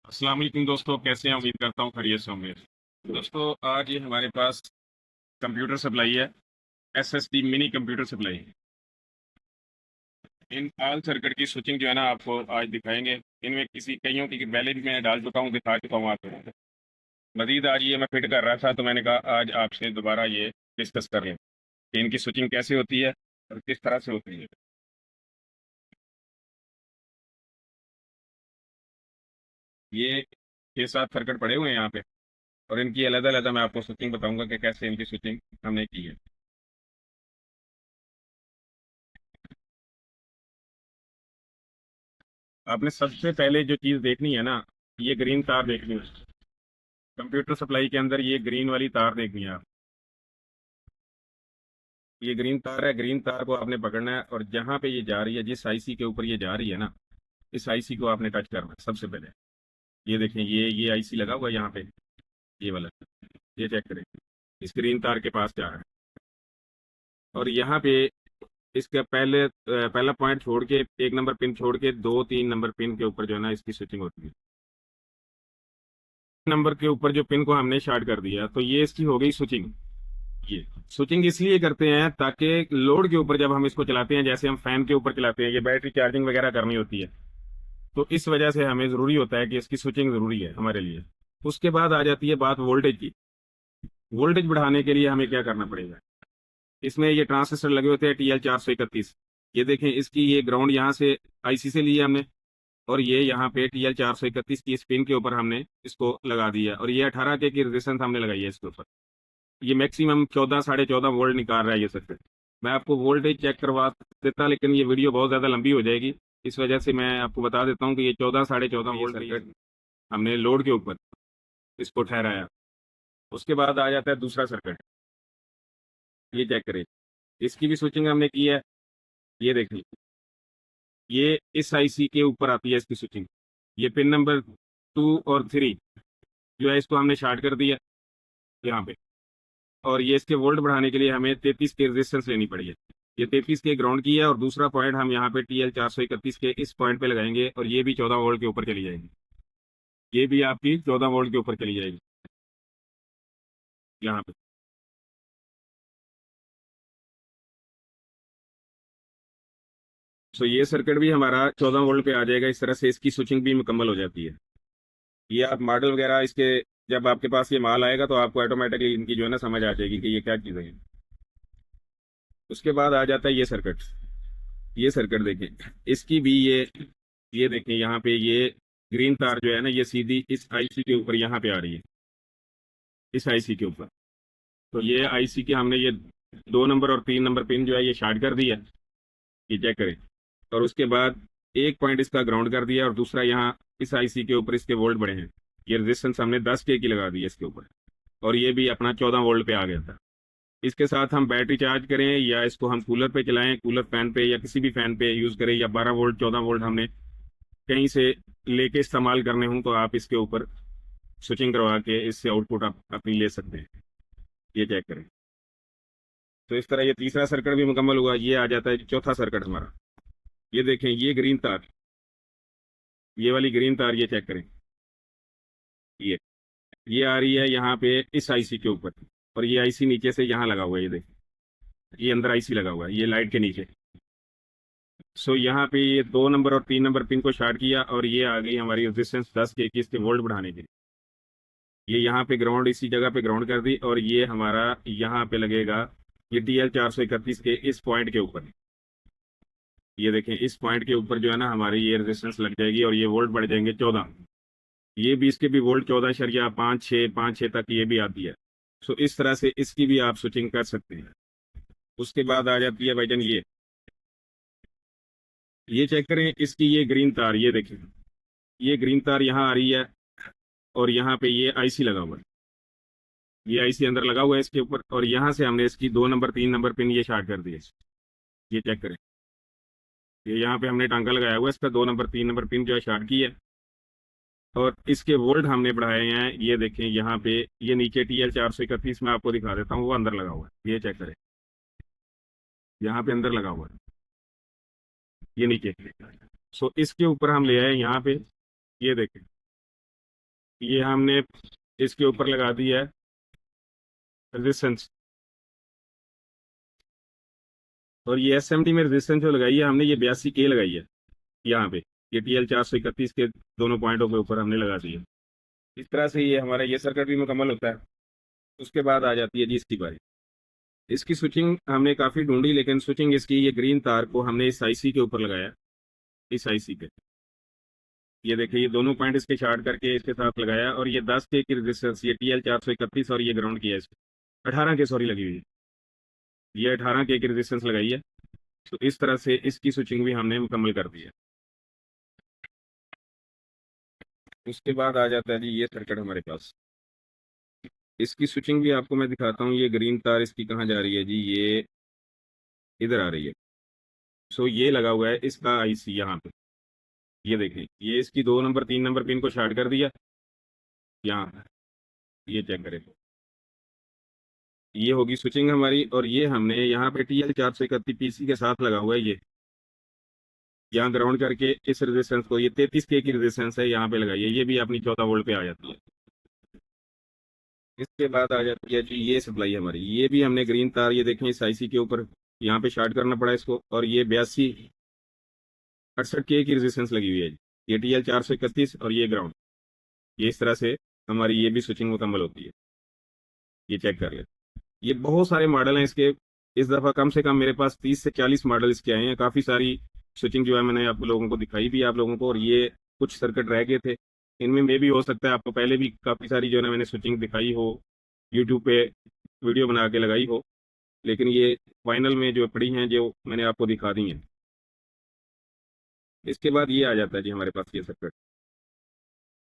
अस्सलाम वालेकुम दोस्तों, कैसे हैं? उम्मीद करता हूँ खैरियत से होंगे। दोस्तों, आज ये हमारे पास कंप्यूटर सप्लाई है। SSD mini computer supply. In all circuit की स्विचिंग जो है ना, आपको आज दिखाएंगे। इनमें किसी कईयों की पहले भी मैं डाल चुका हूँ, दिखा चुका हूँ आपको। मजीद आज ये मैं फिट कर रहा था, तो मैंने कहा आज आपसे दोबारा ये डिस्कस कर लें कि इनकी स्विचिंग कैसे होती है और किस तरह से होती है। ये 6-7 सर्किट पड़े हुए हैं यहाँ पे, और इनकी अलग अलग मैं आपको स्विचिंग बताऊंगा कि कैसे इनकी स्विचिंग हमने की है। आपने सबसे पहले जो चीज देखनी है ना, ये ग्रीन तार देखनी है। कंप्यूटर सप्लाई के अंदर ये ग्रीन वाली तार देखनी है आप। ये ग्रीन तार है, ग्रीन तार को आपने पकड़ना है, और जहां पे ये जा रही है, जिस आईसी के ऊपर ये जा रही है ना, इस आईसी को आपने टच करना है सबसे पहले। ये देखें, ये आईसी लगा हुआ है यहाँ पे, ये वाला। ये चेक करें, इस ग्रीन तार के पास जा रहा है। और यहाँ पे इसका पहला पॉइंट छोड़ के, 1 नंबर पिन छोड़ के 2-3 नंबर पिन के ऊपर जो है ना, इसकी स्विचिंग होती है। नंबर के ऊपर जो पिन को हमने शार्ट कर दिया, तो ये इसकी हो गई स्विचिंग। ये स्विचिंग इसलिए करते हैं ताकि लोड के ऊपर जब हम इसको चलाते हैं, जैसे हम फैन के ऊपर चलाते हैं, ये बैटरी चार्जिंग वगैरह करनी होती है, तो इस वजह से हमें जरूरी होता है कि इसकी स्विचिंग जरूरी है हमारे लिए। उसके बाद आ जाती है बात वोल्टेज की। वोल्टेज बढ़ाने के लिए हमें क्या करना पड़ेगा? इसमें ये ट्रांजिस्टर लगे होते हैं TL431। ये देखें, इसकी ये ग्राउंड यहाँ से आईसी से ली है हमने, और ये यहाँ पे TL431 की इस पिन के ऊपर हमने इसको लगा दिया, और ये 18K की रेजिस्टेंस हमने लगाई है इसके ऊपर। ये मैक्सिमम 14-14.5 वोल्ट निकाल रहा है ये सर्किट। मैं आपको वोल्टेज चेक करवा देता, लेकिन ये वीडियो बहुत ज़्यादा लंबी हो जाएगी। इस वजह से मैं आपको बता देता हूँ कि ये 14-14.5 वोल्ट सर्किट हमने लोड के ऊपर इसको ठहराया। उसके बाद आ जाता है दूसरा सर्किट। ये चेक करें, इसकी भी स्विचिंग हमने की है। ये देखिए, ये इस आईसी के ऊपर आती है इसकी स्विचिंग। ये पिन नंबर 2 और 3 जो है, इसको हमने शार्ट कर दिया यहाँ पे। और ये इसके वोल्ट बढ़ाने के लिए हमें 33 की रेजिस्टेंस लेनी पड़ी है। ये 33 के ग्राउंड की है, और दूसरा पॉइंट हम यहाँ पे TL431 के इस पॉइंट पे लगाएंगे, और ये भी 14 वोल्ट के ऊपर चली जाएगी। ये भी आपकी 14 वोल्ट के ऊपर चली जाएगी यहाँ पे। सो ये सर्किट भी हमारा 14 वोल्ट पे आ जाएगा। इस तरह से इसकी स्विचिंग भी मुकम्मल हो जाती है। ये आप मॉडल वगैरह इसके, जब आपके पास ये माल आएगा तो आपको ऑटोमेटिकली इनकी जो है ना समझ आ जाएगी कि ये क्या चीज़ है। उसके बाद आ जाता है ये सर्किट। ये सर्किट देखिए, इसकी भी ये देखिए, यहाँ पे ये ग्रीन तार जो है ना, ये सीधी इस आईसी के ऊपर यहाँ पे आ रही है, इस आईसी के ऊपर। तो ये आईसी के हमने ये 2 नंबर और 3 नंबर पिन जो है ये शार्ट कर दिया। ये चेक करें। और उसके बाद एक पॉइंट इसका ग्राउंड कर दिया, और दूसरा यहाँ इस आईसी के ऊपर इसके वोल्ट बढ़े हैं। ये रेजिस्टेंस हमने 10K की लगा दी है इसके ऊपर, और ये भी अपना 14 वोल्ट पे आ गया था। इसके साथ हम बैटरी चार्ज करें, या इसको हम कूलर पे चलाएं, कूलर फैन पे या किसी भी फैन पे यूज करें, या 12 वोल्ट 14 वोल्ट हमने कहीं से लेके इस्तेमाल करने हों, तो आप इसके ऊपर स्विचिंग करवा के इससे आउटपुट आप अपनी ले सकते हैं। ये चेक करें। तो इस तरह ये तीसरा सर्किट भी मुकम्मल हुआ। ये आ जाता है चौथा सर्किट हमारा। ये देखें, ये ग्रीन तार, ये वाली ग्रीन तार, ये चेक करें। ये ये आ रही है यहाँ पे इस आईसी के ऊपर, और ये आईसी नीचे से यहाँ लगा हुआ है। ये देखें, ये अंदर आईसी लगा हुआ है, ये लाइट के नीचे। सो यहाँ पे ये 2 नंबर और 3 नंबर पिन को शार्ट किया, और ये आ गई हमारी रेजिस्टेंस 10K की इसके वोल्ट बढ़ाने के लिए। ये यहाँ पे ग्राउंड, इसी जगह पे ग्राउंड कर दी, और ये हमारा यहाँ पे लगेगा, ये TL431 के इस पॉइंट के ऊपर। ये देखें, इस पॉइंट के ऊपर जो है ना हमारी ये रेजिस्टेंस लग जाएगी, और ये वोल्ट बढ़ जाएंगे 14। ये भी, इसके भी वोल्ट 14.56 तक ये भी आती है। सो इस तरह से इसकी भी आप स्विचिंग कर सकते हैं। उसके बाद आ जाती है भाईजान ये चेक करें, इसकी ये ग्रीन तार, ये देखें, ये ग्रीन तार यहाँ आ रही है, और यहाँ पे ये आईसी लगा हुआ है। ये आईसी अंदर लगा हुआ है इसके ऊपर, और यहाँ से हमने इसकी 2 नंबर 3 नंबर पिन ये शार्ट कर दिए। ये चेक करें, ये यहाँ पे हमने टांका लगाया हुआ है, इसका 2 नंबर 3 नंबर पिन जो है शार्ट की है, और इसके वोल्ट हमने बढ़ाए हैं। ये देखें यहाँ पे, ये नीचे TL431 में आपको दिखा देता हूँ, वो अंदर लगा हुआ है। ये चेक करें, यहाँ पे अंदर लगा हुआ है, ये नीचे। सो इसके ऊपर हम ले आए यहाँ पे। ये देखें, ये हमने इसके ऊपर लगा दी है रेजिस्टेंस, और ये एसएमडी में रेजिस्टेंस जो लगाई है हमने, ये 82K लगाई है यहाँ पे। ये TL 431 के दोनों पॉइंटों के ऊपर हमने लगा दी है। इस तरह से ये हमारा ये सर्किट भी मुकम्मल होता है। उसके बाद आ जाती है जी इसकी बारी। इसकी स्विचिंग हमने काफ़ी ढूंढी, लेकिन स्विचिंग इसकी, ये ग्रीन तार को हमने इस आईसी के ऊपर लगाया, इस आईसी पे। ये देखिए, ये दोनों पॉइंट इसके शार्ट करके इसके साथ लगाया, और ये 10K की रेजिस्टेंस, ये TL 431 और ये ग्राउंड किया है इसको। 18K सॉरी लगी हुई है, ये 18K की रेजिस्टेंस लगाई है। तो इस तरह से इसकी स्विचिंग भी हमने मुकम्मल कर दी है। उसके बाद आ जाता है जी ये सर्किट हमारे पास। इसकी स्विचिंग भी आपको मैं दिखाता हूँ। ये ग्रीन तार इसकी कहाँ जा रही है जी, ये इधर आ रही है। सो ये लगा हुआ है इसका आईसी यहाँ पे। ये देखिए, ये इसकी 2 नंबर 3 नंबर पिन को शार्ट कर दिया यहाँ, ये चेक करें। ये होगी स्विचिंग हमारी, और ये हमने यहाँ पे TL 431 पीसी के साथ लगा हुआ है। ये यहाँ ग्राउंड करके इस रेजिस्टेंस को, ये 33K की रेजिस्टेंस है, यहाँ पे लगाइए। ये भी अपनी 14 वोल्ट पे आ जाती है। इसके बाद आ जाती है जी ये सप्लाई हमारी। ये भी हमने ग्रीन तार, ये देखें इस आईसी के ऊपर यहाँ पे शार्ट करना पड़ा इसको, और ये 68K की रेजिस्टेंस लगी हुई है जी। ये TL 431 और ये ग्राउंड, ये इस तरह से हमारी ये भी स्विचिंग मुकम्मल होती है। ये चेक कर ले। ये बहुत सारे मॉडल हैं इसके। इस दफ़ा कम से कम मेरे पास 30 से 40 मॉडल इसके आए हैं। काफ़ी सारी स्विचिंग जो है मैंने आप लोगों को दिखाई भी, आप लोगों को, और ये कुछ सर्किट रह गए थे। इनमें मे भी हो सकता है आपको पहले भी काफ़ी सारी जो है ना मैंने स्विचिंग दिखाई हो, यूट्यूब पे वीडियो बना के लगाई हो, लेकिन ये फाइनल में जो पड़ी हैं जो मैंने आपको दिखा दी हैं। इसके बाद ये आ जाता है जी हमारे पास ये सर्किट।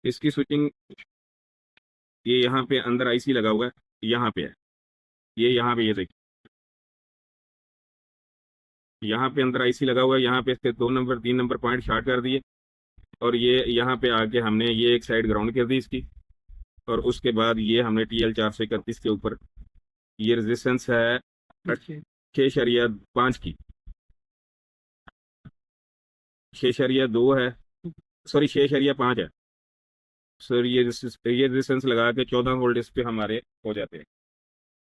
इसकी स्विचिंग, ये यहाँ पे अंदर आईसी लगा हुआ है, यहाँ पे है, ये यहाँ पे, ये देखिए यहाँ पे अंदर आईसी लगा हुआ है। यहाँ पे इसके 2 नंबर 3 नंबर पॉइंट शार्ट कर दिए, और ये यहाँ पे आके हमने ये एक साइड ग्राउंड कर दी इसकी, और उसके बाद ये हमने TL 431 के ऊपर, ये रेजिस्टेंस है 6.5 की, 6.2 है, सॉरी 6.5 है सर। ये रेजिस्टेंस लगा के 14 वोल्ट इस पे हमारे हो जाते हैं।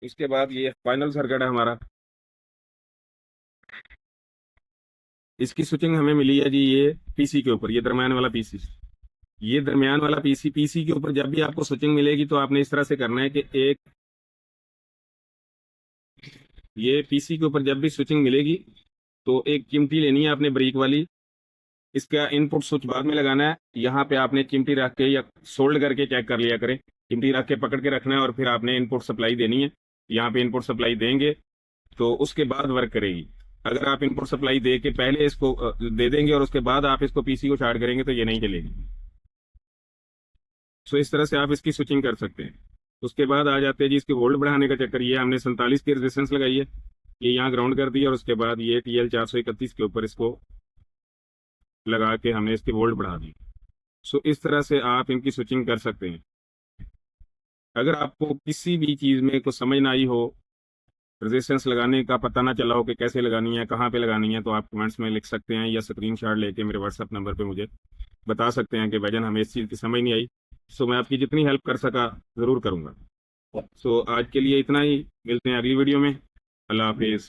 इसके बाद ये फाइनल सर्किट है हमारा। इसकी स्विचिंग हमें मिली है जी ये पीसी के ऊपर, ये दरमियान वाला पीसी। ये दरमियान वाला पीसी, पीसी के ऊपर जब भी आपको स्विचिंग मिलेगी तो आपने इस तरह से करना है कि एक, ये पीसी के ऊपर जब भी स्विचिंग मिलेगी तो एक चिमटी लेनी है आपने बारीक वाली। इसका इनपुट स्विच बाद में लगाना है। यहाँ पे आपने चिमटी रख के या सोल्ड करके चेक कर लिया करें। चिमटी रख के पकड़ के रखना है, और फिर आपने इनपुट सप्लाई देनी है। यहाँ पे इनपुट सप्लाई देंगे तो उसके बाद वर्क करेगी। अगर आप इनपुट सप्लाई दे के पहले इसको दे देंगे और उसके बाद आप इसको पीसी को चार्ज करेंगे तो ये नहीं चलेगी। सो इस तरह से आप इसकी स्विचिंग कर सकते हैं। उसके बाद आ जाते हैं जी इसके वोल्ट बढ़ाने का चक्कर। ये हमने 47 की रेजिस्टेंस लगाई है, ये यहाँ ग्राउंड कर दिया, और उसके बाद ये TL 431 के ऊपर इसको लगा के हमने इसके वोल्ट बढ़ा दी। सो इस तरह से आप इनकी स्विचिंग कर सकते हैं। अगर आपको किसी भी चीज़ में कुछ समझ ना आई हो, रेजिस्टेंस लगाने का पता ना चला हो कि कैसे लगानी है, कहाँ पे लगानी है, तो आप कमेंट्स में लिख सकते हैं, या स्क्रीनशॉट लेके मेरे व्हाट्सएप नंबर पे मुझे बता सकते हैं कि भाईजान हमें इस चीज़ की समझ नहीं आई। सो मैं आपकी जितनी हेल्प कर सका ज़रूर करूँगा। सो आज के लिए इतना ही, मिलते हैं अगली वीडियो में। अल्लाह हाफिज़।